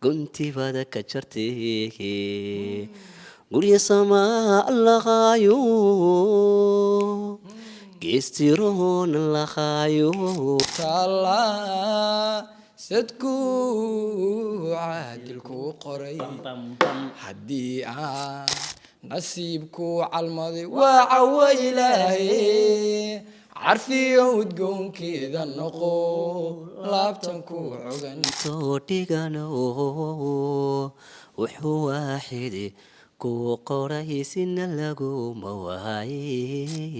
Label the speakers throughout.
Speaker 1: كنت فدك شرتي قول يا سماء اللغايو كيستيرون اللغايو
Speaker 2: الله صدقو عادلكو قري حدي نصيبكو عالماضي وعوى إلهي عرفي ودقون كذا النقول لابتنكو عغن
Speaker 1: صوتي قالوا وحو واحد كو قريسنا لقو مواهي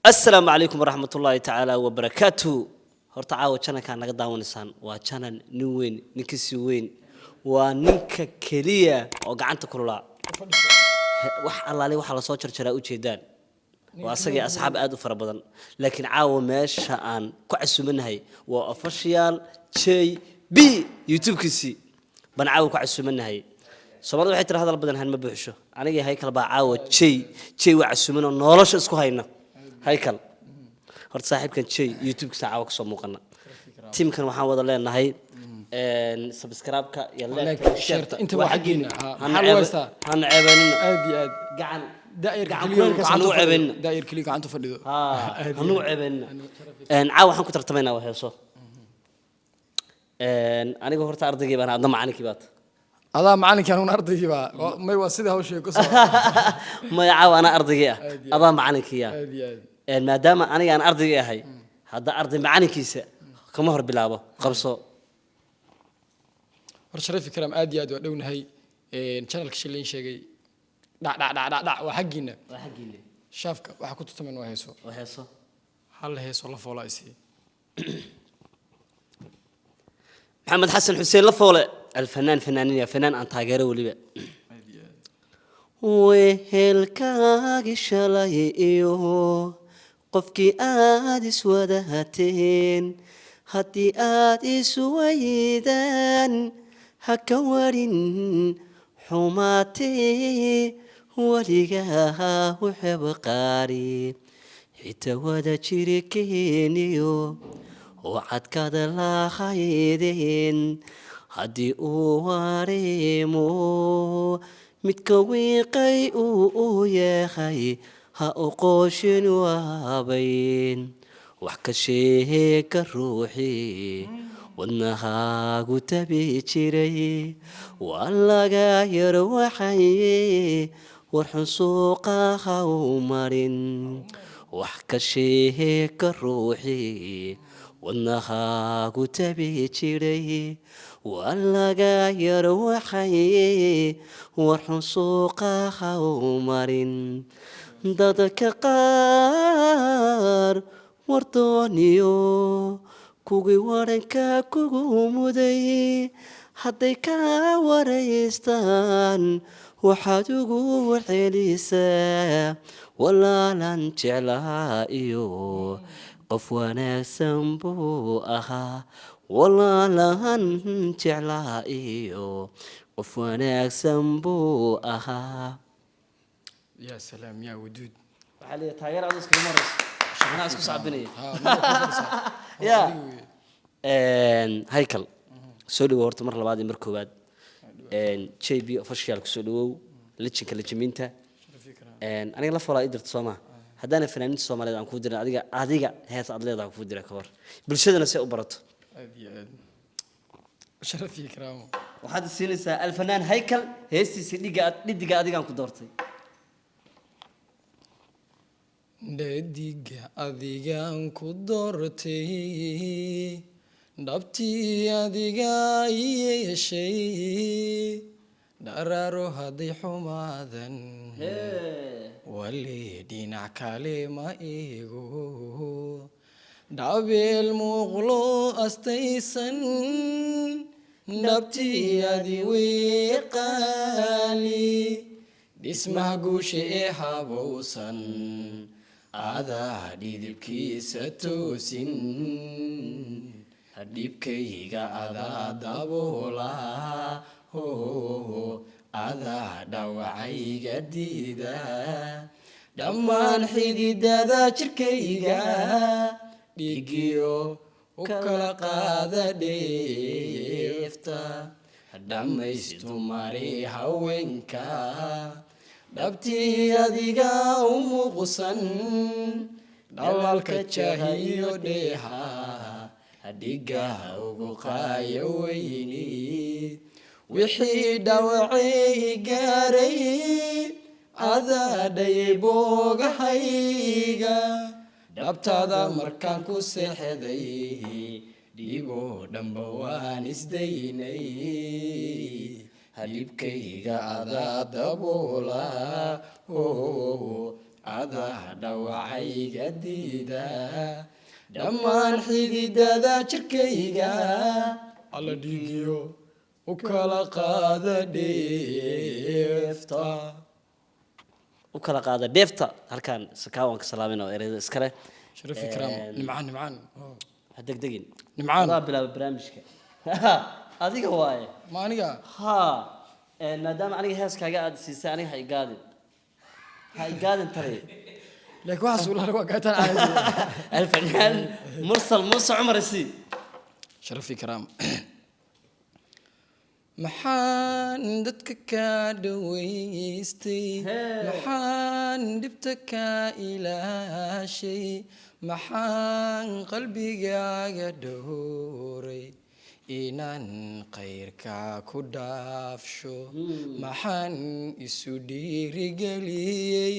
Speaker 1: السلام عليكم ورحمة الله تعالى وبركاته horta caawa channelka naga daawanaysaan waa channel nin weyn ninkisi weyn waa ninka kaliya oo gacanta kulula wax allaale waxa la soo jarjaraa u jeedaan waa asagii asxaab aad u fara badan laakiin caawa meesha aan ku casumanahay waa official JB YouTube-kiisi ban caawa ku casumanahay Soomaalida waxay tiraahdaa hadal badan han ma buuxsho aniga haykal baa caawa J waa casuman oo nolosha isku hayna haykal horta saaxiibkan YouTube-kiisa caawa ka soo muuqana teamkan waxaan wada leenahay subscribe-ka iyo like
Speaker 2: share inta waa xaqiina
Speaker 1: hal waysta han ceebanina
Speaker 2: aad iyo aad
Speaker 1: gacan
Speaker 2: دائر كلي gacanta fadhido
Speaker 1: hanu ceebanina caawa waxaan ku tartamaynaa waa heeso aniga horta ardaygii baan adna macalinkii baad
Speaker 2: adaa macalinkii aan ardaygii baa may waa sida hawshay ku soo
Speaker 1: ma caawa ana ardaygii adaa macalinkii
Speaker 2: aad iyo aad
Speaker 1: maadaama aniga aan ardaygii ahay hadda arday macalinkiisa kama hor bilaabo qabso
Speaker 2: war sharafi karam aad iyo aad waa dhownahay channelka shilin sheegay dhac waa xaqiina shaafka waxa ku tutameen waa heeso hal heeso la foolaaysi
Speaker 1: محمد حسن حسين لفولة الفنان فنانين يا فنان أنت تاجره وليبا وهلكاغي شلايو قفكي آدس ودهتين هاتي آدس ويدان هكورين حماتي ولقاها وحب قاري حتى ودا شركينيو وعد كذا لا خيدين هدي واريمو متكوي قي يا خي ها أقوشن وابين وحكشي كروحي والنها قتبي تشري والله غير وحي ورحسوقا خومرين وحكشي كروحي والنها قتبي تشري والله غير وحي ورحسوقا خومرين ضدك قار ورطونيو كوغي ورنكا كوغو مدي حديك وريستان وحدوغو الحليسة ولا لن تعلائيو قف وناسم بو أخا ولا لن تعلائيو قف وناسم بو أخا
Speaker 2: يا سلام يا ودود
Speaker 1: علي تاير عدس كل مرة أنا أسكت صعبني يا هيكل سولو ورت مرة بعد مركوبات شيء بي official كسولو لتشين كلتشمينتا أنا لا فلا قدرت صوما هذا فنانين الصوماليين عن كودرنا أديك هذا أدلة عن كودرنا كبر بالشدة نسي أبرت
Speaker 2: شرفي كرامه
Speaker 1: وهذا السينس الفنان هيكل هستي سيدي أديك عن كودرتي
Speaker 2: ديك أديك عن كودرتي دبتي أديك أي شيء دارو هذي حمادن ولي دينا كلمة إيغو دابل مغلو أستيسن دبتي أدي ويقالي دسمه قوشي حبوسن هذا ديدبكي ستوسن هديبكيغا هذا دابولا هذا دواعيغا ديدا دمان حديدا جركيغا ديغيو وكلا قادا ديفتا dhammaystumari haweenka dhabtii adiga u muuqsan dhalalka jahiyo dheeha dhigaha ugu qaaya weyni wixii dhawacay gaaray adaadhayay boogahayga dhabtaada markaan ku seexday dhiboo dhanba waan isdaynay hadhibkayga adaa daboola adaa dhawacayga diida dhammaan xididada jirkayga alla dhiigiyo u kala qaada dheefta
Speaker 1: halkaan sakaawan ka salaamin oo ereyada iskale
Speaker 2: sharafi karaam nimcaan
Speaker 1: ha degdegin
Speaker 2: nimcaan
Speaker 1: adaa bilaaba barnaamijka adiga waaye
Speaker 2: ma aniga
Speaker 1: ha maadaama aniga heeskaaga aad siisay aniga ha igaadin tali
Speaker 2: laakiin waxaas ula waa gaataan caadi
Speaker 1: الفنان مرسل موسى عمر السي
Speaker 2: sharafi karaam maxaan dadka ka dhawaystay maxaan dhibta ka ilaashay maxaan qalbigaaga dhowray inaan khayrka ku dhaafsho maxaan isu dhiirigeliyey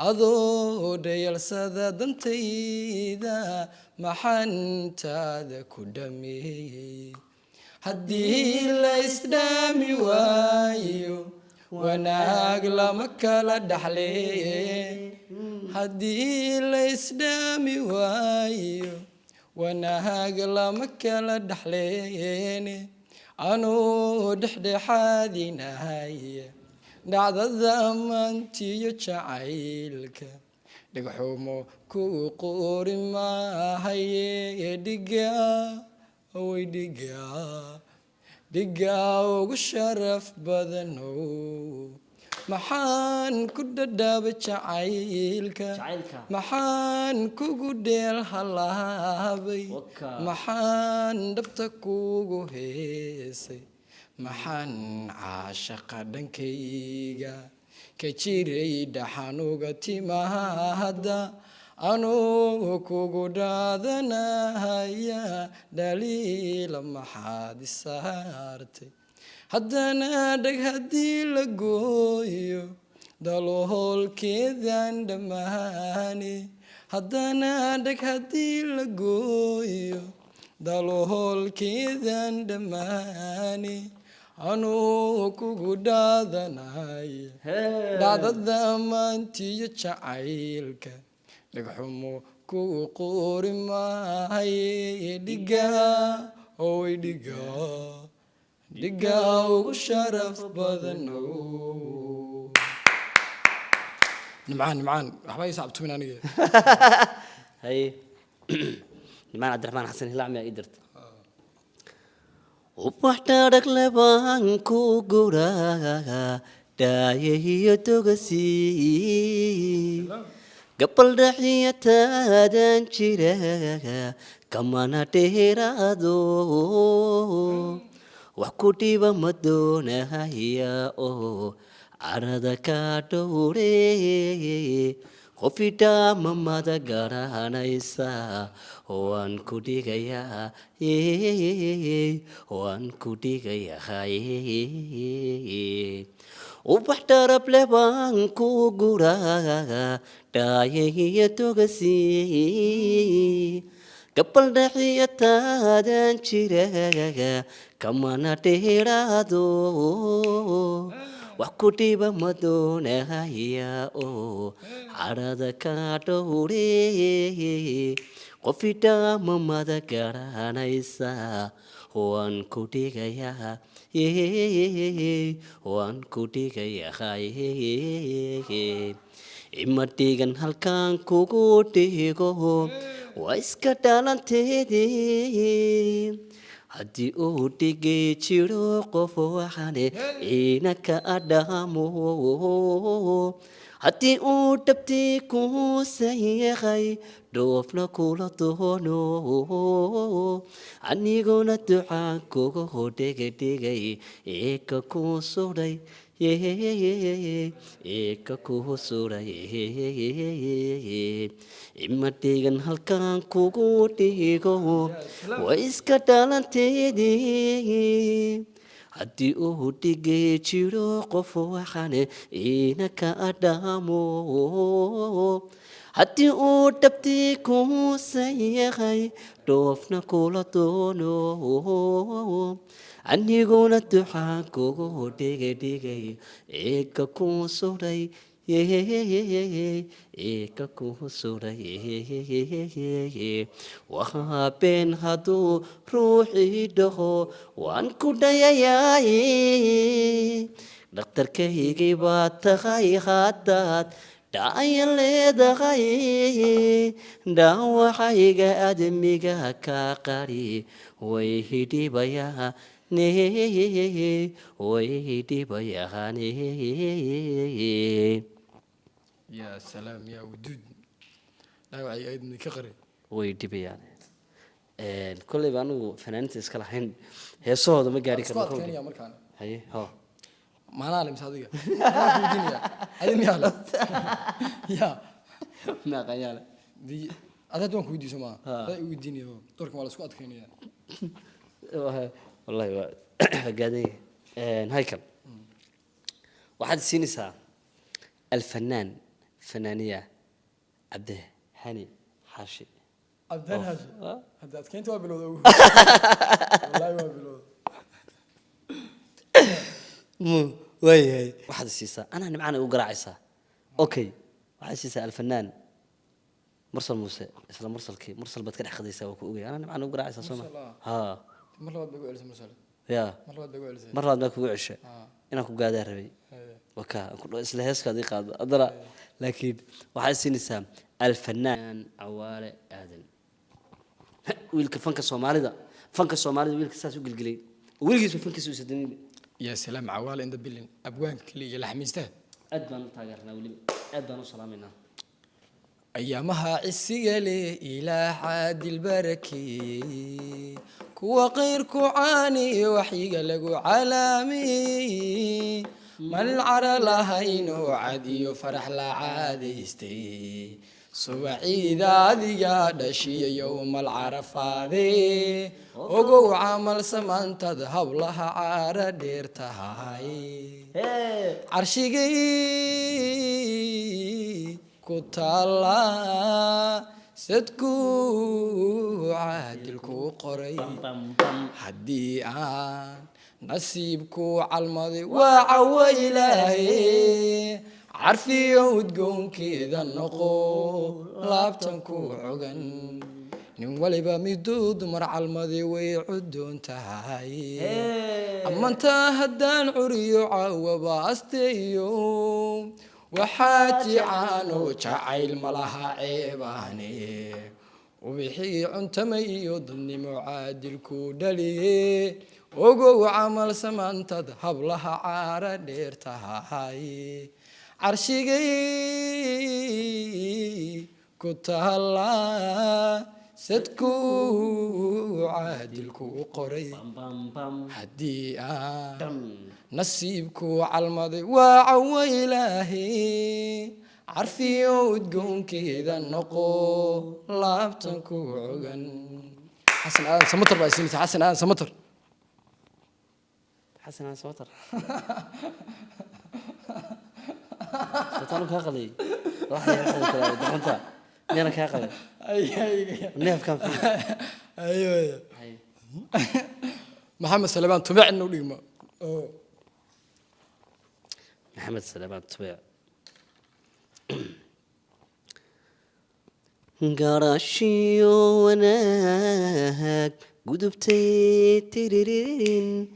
Speaker 2: adoo dhayalsada dantayda maxaan taada ku dhameeyey haddii la isdhaami waayo wanaag lama kala dhaxleen haddii la isdhaami waayo wanaag lama kala dhaxleen anuu dhexdhexaadinaya dhacdada maantiyo jacaylka dhagxumo ku qori maahaye dhigaa ugu sharaf badanow maxaan ku dhadhaaba jacaylka maxaan kugu dheel halaabay maxaan dhabta kugu heesay maxaan caashaqa dhankayga ka jiray dhaxanuga timaahada anuu kugu dhaadanaya dhaliila maxaad isaartay haddana dhag haddii la gooyo daloholkeedan dhammaane haddana dhag haddii la gooyo daloholkeedan dhammaane anuu kugu dhaadanaya dhacdada maantiyo jacaylka dhagxumo ku qori maahaye dhigaa ugu sharaf badanow nimcaan waxba ii sacabtumin aniga
Speaker 1: هاي نمان عبد الرحمن حسن هلال ما قدرت وبحتارك لبانكو قرا دايه تغسي قبل رحية دانشيرا كمان تهرادو وكوتي بمدونا هيا او عرضك دوري قفتا ممادا غرانايسا وان كوديغيا وان كوديغيا هاي وبحترب لبانكو غورا دايه توغسي قبل رحية دانشيرا كمان تهرادو وكوتي بمدونا هيا او عرض كاتوري قفتا ممادا غرانايسا وان كوتي غيا وان كوتي غيا هاي imatigan halkan kugu dhigo waa iska dhalanteedii haddii uu dhigi jiro qof waxane ina ka adhaamo haddii uu dhabtii kuusan yahay dhoofna kula doono aniguna ducaan kugu dhegedhegay eeka kuu suray eeka kuu suray ima dhigan halkaan kugu dhigo way iska dhalanteedii haddii uu dhigay jiro qof waxane ina ka adhaamo haddii uu dhabtii kuusan yahay dhoofna kula doono aniguna ducaan kugu dhegedhegay eeka kuu suray eeka kuu suray waa been hadduu ruuxii dhaho waan ku dhayayaaye dhakhtarkaygii baa tahay haddaad dhacaya leedahay dhaawacayga admiga kaa qari way hidhibayaa way hidhibayaane
Speaker 2: يا سلام يا ودود لا وعي أيضا كقري
Speaker 1: way dhibayaan kolleyba anigu fanaaniinta iska lahayn heesahooda ma gaari
Speaker 2: سكوات
Speaker 1: karno
Speaker 2: كان يا مركان
Speaker 1: haye ho
Speaker 2: ما نعلم صديقة الدنيا هذا ميالا يا
Speaker 1: ma qayaale
Speaker 2: دي هذا دوم كودي سما هذا الدنيا دورك مال سكوات كان يا
Speaker 1: wallahi waa gaaday haykal waxaad siinaysaa alfanaan fanaaniya cabde hani xaashi
Speaker 2: عبدان هاشي هذا كنت وابلود والله وابلود
Speaker 1: waayahay waxaad siisaa anaa nimcana u garaacaysaa okay waxaad siisaa alfanaan mursal muuse isla mursalkii mursal baad ka dhex qadaysaa waa ku ogay anaa nimcana u garaacaysaa soo ma ha
Speaker 2: مرة بعد بقول اسمه مسألة
Speaker 1: ya
Speaker 2: مرة بعد بقول اسمه
Speaker 1: mar labaad baa kugu cesha inaan ku gaadaa rabay waka isla heeskaadii qaado adana laakiin waxaad siinaysaa alfanaan cawaale aadan wiilka fanka soomaalida wiilka saas u gelgelay wiilkiisba fankiisa u sadanin
Speaker 2: يا سلام عوال عند بلين أبوان كلي لحميسته
Speaker 1: aad baan u taageernaa weliba aad baan u salaamaynaa
Speaker 2: أيامها عسية لي إلى حد البركي كوا غير كوعاني وحيق لقو عالمي من العرى لهين وعدي وفرح لعاديستي سوعي ذي قادشي يوم العرفة ذي وقو عمل سمان تذهب لها عارة ديرتهاي عرشيقي كتالا صدقو عادلكو قري حدي آن نصيبكو عالماضي وعويلاهي عرفي ودقون كذا النقو لابتنكو عقن نين وليبا ميدود مرع الماضي ويعدون تهاي أما انت هدان عريو عوابا استيو وحاتي عانو جعيل ملها عيباني وبحي عنتمي ضمني معادل كودلي وقو عمل سمان تذهب لها عارة ديرتهاي عرشيقي كتهلا صدقو عادلكو قري حدي نصيبكو عالماضي وعويلاهي عرفي ودقون كذا النقو لابتنكو عقن حسن آن سمطر بقى سينيس حسن آن سمطر
Speaker 1: حسن أنا سوتر سوتانو كاقلي راح يحصل كلام دحنتا ميانا كاقلي
Speaker 2: اي
Speaker 1: النيف كان فيه
Speaker 2: ايوه محمد سليمان تبع انه ليما
Speaker 1: محمد سليمان طبيع قراشيو وناك قدبتي تريرين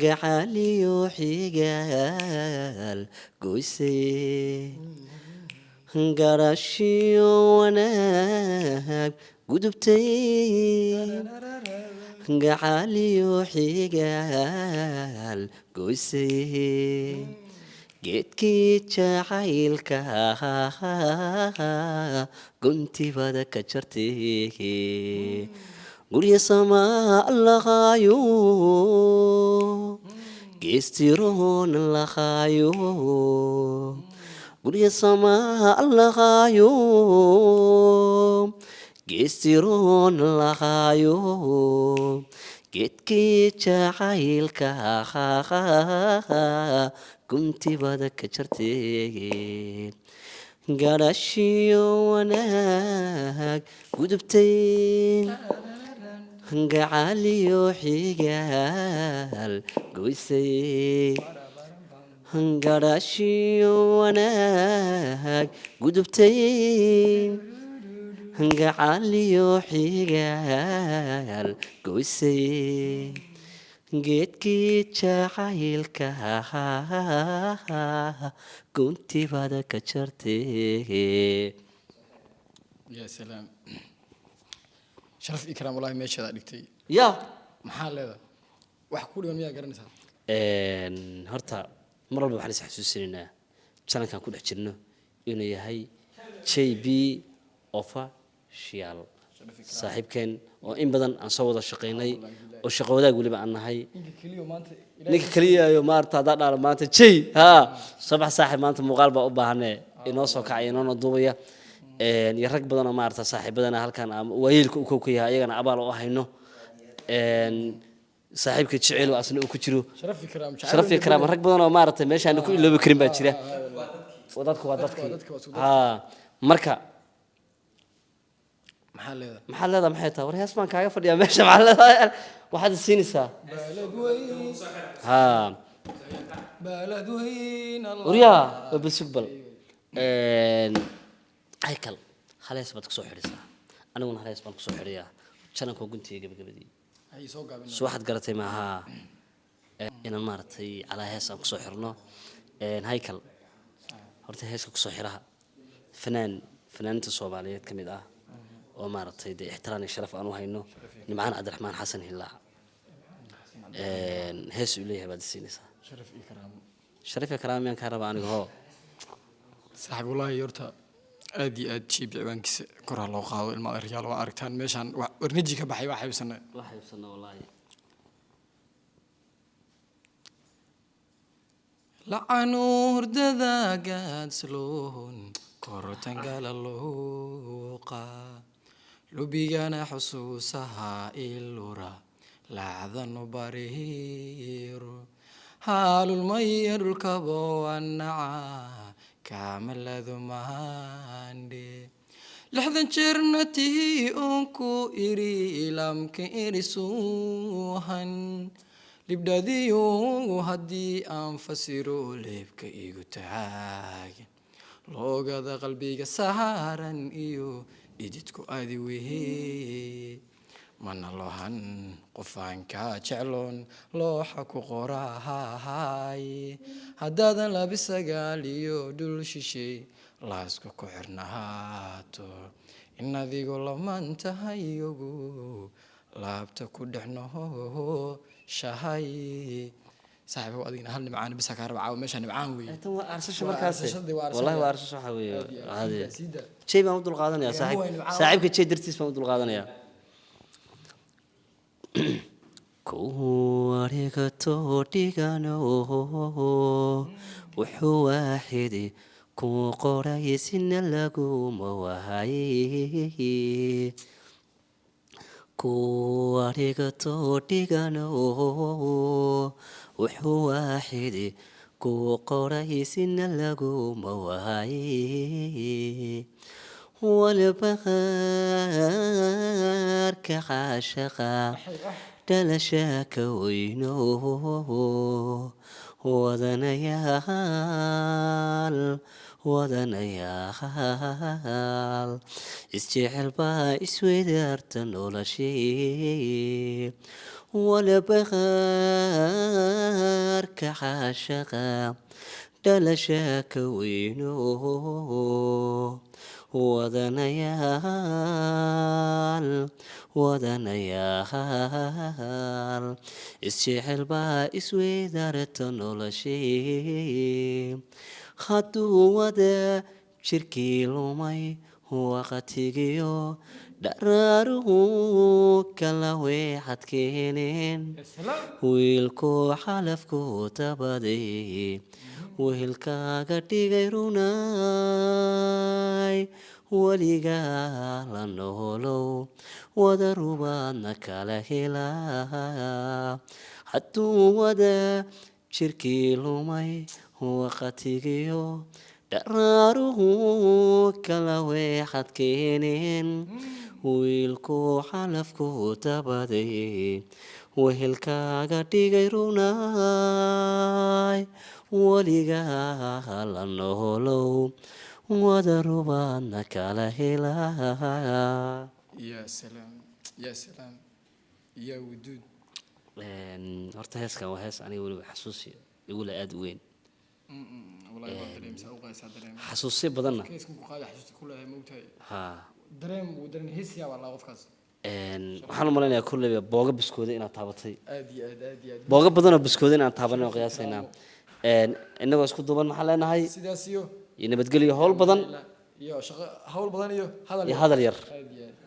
Speaker 1: قعاليو حيقال قوسي قراشيو وناك قدبتي قعاليو حيقال قوسي geedkii jacaylka guntibada ka jartay gurya samaa lahaayo geestiroon lahaayo gurya samaa lahaayo geestiroon lahaayo geedkii jacaylka guntibada ka jartay garashiyo wanaag gudubtay gacaliyo xigaal goysay garashiyo wanaag gudubtay gacaliyo xigaal goysay geedkii jacaylka guntibada ka jartay
Speaker 2: يا سلام شرف إكرام والله ما شاء دكتي
Speaker 1: ya
Speaker 2: محل هذا وحكولي وميا قرنسها
Speaker 1: horta mar walba waxaan is xasuusinaynaa channelkan ku dhex jirno inuu yahay JB Official saaxiibkeen oo in badan aan soo wada shaqeynay oo shaqo wadaag waliba aan nahay ninka kaliya iyo maarta hada dhaal maanta jay ha sabax saaxiib maanta muuqaal baa u baahanee inoo soo kacay inoo duubaya iyo rag badan oo maarta saaxiibadana halkan waayilka uu ku yahay ayagana abaal u hayno saaxiibka jecel oo asna uu ku jiro sharaf ikraam rag badan oo maarta meeshaan ku iloobi karin baa jira wadadku waa dadkii ha marka maxaa leedahay maxay tahay war hees baan kaaga fadhiyaa meesha maxaa leedahay waxaad siinaysaa ha uriya basubal aykal halees baad ku soo xirisaa aniguna halees baan ku soo xiriyaa channelka guntiga gabagabadii soo waxaad garatay maaha inaan maartay calaa hees aan ku soo xirno haykal horta heeska ku soo xiraha fanaaniinta Soomaaliyeed kamid ah oo maartay ixtiraam iyo sharaf aan u hayno nimcaan Cabdiraxmaan Xasan Hilaac hees uu leeyahay baad siinaysaa sharaf ikraam yaan ka rabaa aniga hoo
Speaker 2: صاحب والله يورتا أدي شيء بعوانكس كره الله قاضي الماء الرجال وأركتان مشان ورنجي كبحي واحد بسنة
Speaker 1: والله
Speaker 2: لعنور دذا قاد سلون كورتن قال اللوقا لبيانا حسوسها إلورا لعذن برير حال المير الكبو والنعا كامل ذماندي لحظن شرنتي أنكو إري لمك إرسوهن لبداديو هدي أنفسيرو لبك إيغو تاغن لوغادا قلبيغا سهارن إيو إيديتكو آدي ويهي من اللهن قفان كاجعلون لوحكو قراهاي هدادا لابسا قاليو دول شيشي لاسكو كوحرنهاتو إن ذيقو لما انتهيوغو لابتا كودحنو شهاي صاحبي وادينا هل معانا بس كهرباء عاو ماشي نبعان وي
Speaker 1: انت وارسش مركاسي والله وارسش waxa weeye caadi shay baan u dul qaadanaya saaxiibka shay dartiis baan u dul qaadanaya kuwariga todigano wuxuu waaxidi ku qorayisina lagu mawahay kuwariga todigano wuxuu waaxidi ku qorayisina lagu mawahay والبغار كعاشقا دلشاك وينو وذنيال استعل با اسويدارتن ولا شيء والبغار كعاشقا dhalashaaka weyno wadanayaal isjecel baa isweydaarata noloshii hadduu wada jirkii lumay waqtigiyo dharaaruhu kala weexad keeneen wiilku xalafku dabaday wehelkaaga dhigay runay weligaa la noolow wada rubaadna kala helaa hadduu wada jirkii lumay waqtigiyo dharaaruhu kala weexad keeneen wiilku xalafku dabaday wehelkaaga dhigay runay weligaa la noolow wada rubaadna kala helaa
Speaker 2: يا سلام يا سلام يا ودود
Speaker 1: horta heeskan waa hees aniga weliba xasuusi igula aada u weyn
Speaker 2: والله ما دريم سأوقع سأدريم
Speaker 1: xasuusyo badanna
Speaker 2: كيس كم قاعد حسيت كلها موتة
Speaker 1: haa
Speaker 2: دريم ودرين هيسيا والله قفكاس
Speaker 1: waxaan u malaynayaa kulleyba booga biskooda inaad taabatay
Speaker 2: آدي آدي آدي آدي
Speaker 1: booga badanoo biskooda inaan taabanay oo qiyaasaynaa innagoo isku duban maxaan leenahay
Speaker 2: سيداسيو
Speaker 1: iyo nabadgelyo howl badan
Speaker 2: يا شغل حول بدن يو هذا
Speaker 1: iyo hadal yar
Speaker 2: آدي آدي